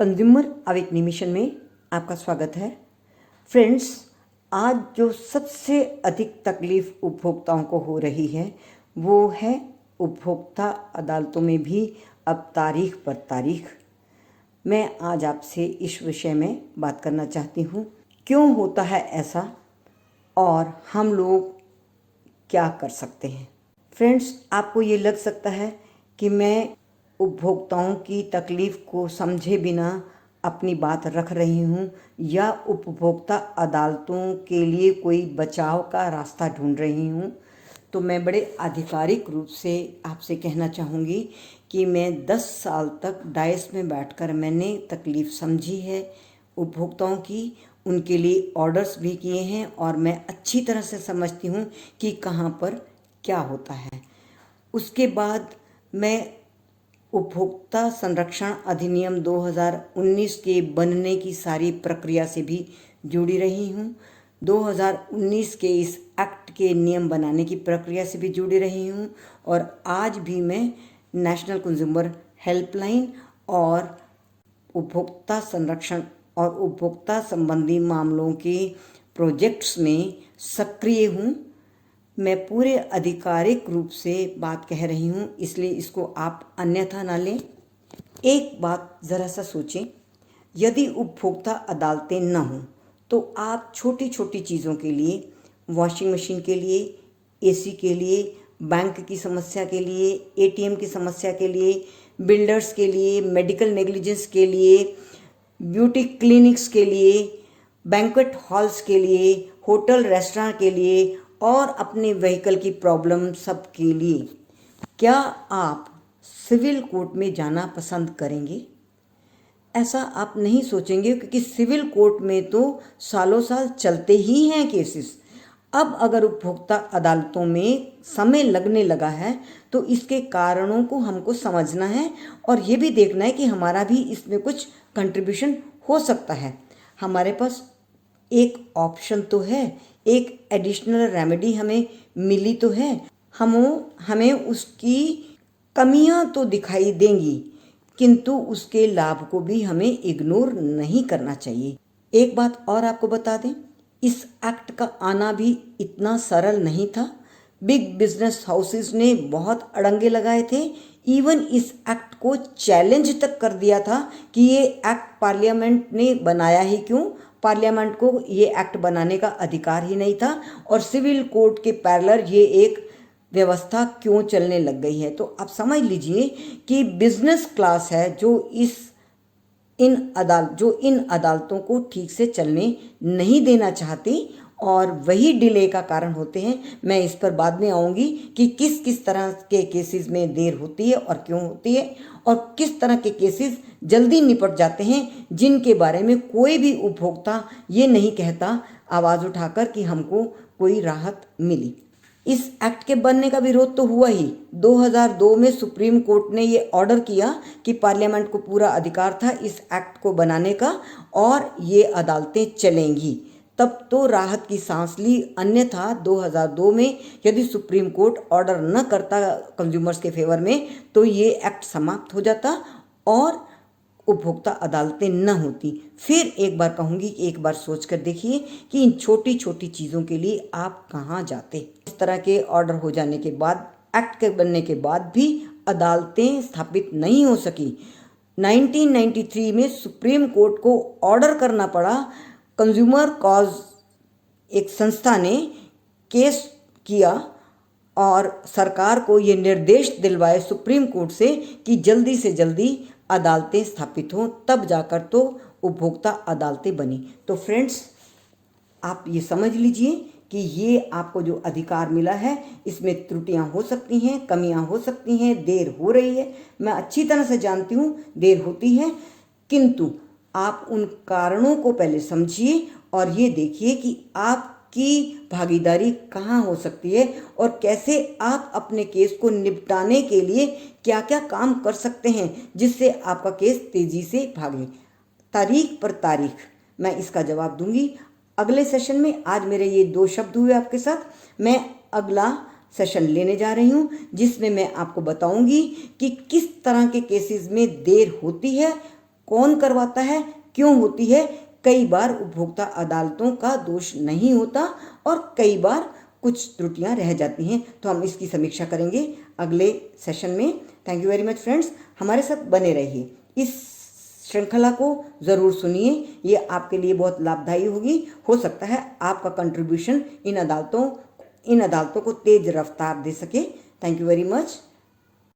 Consumer awakening mission में आपका स्वागत है। फ्रेंड्स, आज जो सबसे अधिक तकलीफ उपभोक्ताओं को हो रही है वो है उपभोक्ता अदालतों में भी अब तारीख पर तारीख। मैं आज आपसे इस विषय में बात करना चाहती हूँ, क्यों होता है ऐसा और हम लोग क्या कर सकते हैं। फ्रेंड्स, आपको ये लग सकता है कि मैं उपभोक्ताओं की तकलीफ़ को समझे बिना अपनी बात रख रही हूँ या उपभोक्ता अदालतों के लिए कोई बचाव का रास्ता ढूंढ रही हूँ। तो मैं बड़े आधिकारिक रूप से आपसे कहना चाहूँगी कि मैं 10 साल तक डायस में बैठकर मैंने तकलीफ़ समझी है उपभोक्ताओं की, उनके लिए ऑर्डर्स भी किए हैं और मैं अच्छी तरह से समझती हूँ कि कहाँ पर क्या होता है। उसके बाद मैं उपभोक्ता संरक्षण अधिनियम 2019 के बनने की सारी प्रक्रिया से भी जुड़ी रही हूँ। 2019 के इस एक्ट के नियम बनाने की प्रक्रिया से भी जुड़ी रही हूँ और आज भी मैं नेशनल कंज्यूमर हेल्पलाइन और उपभोक्ता संरक्षण और उपभोक्ता संबंधी मामलों के प्रोजेक्ट्स में सक्रिय हूँ। मैं पूरे आधिकारिक रूप से बात कह रही हूँ, इसलिए इसको आप अन्यथा ना लें। एक बात ज़रा सा सोचें, यदि उपभोक्ता अदालतें न हों तो आप छोटी छोटी चीज़ों के लिए, वॉशिंग मशीन के लिए, एसी के लिए, बैंक की समस्या के लिए, एटीएम की समस्या के लिए, बिल्डर्स के लिए, मेडिकल नेग्लिजेंस के लिए, ब्यूटी क्लिनिक्स के लिए, बैंक्वेट हॉल्स के लिए, होटल रेस्टोरेंट के लिए और अपने व्हीकल की प्रॉब्लम सब के लिए, क्या आप सिविल कोर्ट में जाना पसंद करेंगे? ऐसा आप नहीं सोचेंगे, क्योंकि सिविल कोर्ट में तो सालों साल चलते ही हैं केसेस। अब अगर उपभोक्ता अदालतों में समय लगने लगा है तो इसके कारणों को हमको समझना है और ये भी देखना है कि हमारा भी इसमें कुछ कंट्रीब्यूशन हो सकता है। हमारे पास एक ऑप्शन तो है, एक एडिशनल रेमेडी हमें मिली तो है। हमें उसकी कमियां तो दिखाई देंगी, किंतु उसके लाभ को भी हमें इग्नोर नहीं करना चाहिए। एक बात और आपको बता दें, इस एक्ट का आना भी इतना सरल नहीं था। बिग बिजनेस हाउसेस ने बहुत अड़ंगे लगाए थे, इवन इस एक्ट को चैलेंज तक कर दिया था कि ये एक्ट पार्लियामेंट ने बनाया ही क्यों, पार्लियामेंट को ये एक्ट बनाने का अधिकार ही नहीं था और सिविल कोर्ट के पैरेलल ये एक व्यवस्था क्यों चलने लग गई है। तो आप समझ लीजिए कि बिजनेस क्लास है जो इन अदालतों को ठीक से चलने नहीं देना चाहती और वही डिले का कारण होते हैं। मैं इस पर बाद में आऊँगी कि किस किस तरह के केसेस में देर होती है और क्यों होती है और किस तरह के केसेस जल्दी निपट जाते हैं, जिनके बारे में कोई भी उपभोक्ता ये नहीं कहता आवाज़ उठाकर कि हमको कोई राहत मिली। इस एक्ट के बनने का विरोध तो हुआ ही। 2002 में सुप्रीम कोर्ट ने ये ऑर्डर किया कि पार्लियामेंट को पूरा अधिकार था इस एक्ट को बनाने का और ये अदालतें चलेंगी, तब तो राहत की सांस ली। अन्यथा 2002 में यदि सुप्रीम कोर्ट ऑर्डर न करता कंज्यूमर्स के फेवर में तो ये एक्ट समाप्त हो जाता और उपभोक्ता अदालतें न होती। फिर एक बार कहूँगी कि एक बार सोच कर देखिए कि इन छोटी छोटी चीज़ों के लिए आप कहाँ जाते। इस तरह के ऑर्डर हो जाने के बाद, एक्ट के बनने के बाद भी अदालतें स्थापित नहीं हो सकी। 1993 में सुप्रीम कोर्ट को ऑर्डर करना पड़ा। कंज्यूमर कॉज एक संस्था ने केस किया और सरकार को ये निर्देश दिलवाए सुप्रीम कोर्ट से कि जल्दी से जल्दी अदालतें स्थापित हों, तब जाकर तो उपभोक्ता अदालतें बनी। तो फ्रेंड्स, आप ये समझ लीजिए कि ये आपको जो अधिकार मिला है इसमें त्रुटियां हो सकती हैं, कमियां हो सकती हैं, देर हो रही है। मैं अच्छी तरह से जानती हूँ देर होती है, किंतु आप उन कारणों को पहले समझिए और ये देखिए कि आपकी भागीदारी कहाँ हो सकती है और कैसे आप अपने केस को निपटाने के लिए क्या क्या काम कर सकते हैं जिससे आपका केस तेजी से भागे। तारीख पर तारीख मैं इसका जवाब दूंगी अगले सेशन में। आज मेरे ये 2 शब्द हुए आपके साथ। मैं अगला सेशन लेने जा रही हूँ जिसमें मैं आपको बताऊंगी कि किस तरह के केसेस में देर होती है कौन करवाता है, क्यों होती है। कई बार उपभोक्ता अदालतों का दोष नहीं होता और कई बार कुछ त्रुटियां रह जाती हैं, तो हम इसकी समीक्षा करेंगे अगले सेशन में। Thank you very much friends, हमारे साथ बने रहिए, इस श्रृंखला को ज़रूर सुनिए, ये आपके लिए बहुत लाभदायी होगी। हो सकता है आपका कंट्रीब्यूशन इन अदालतों को तेज रफ्तार दे सके। Thank you very much.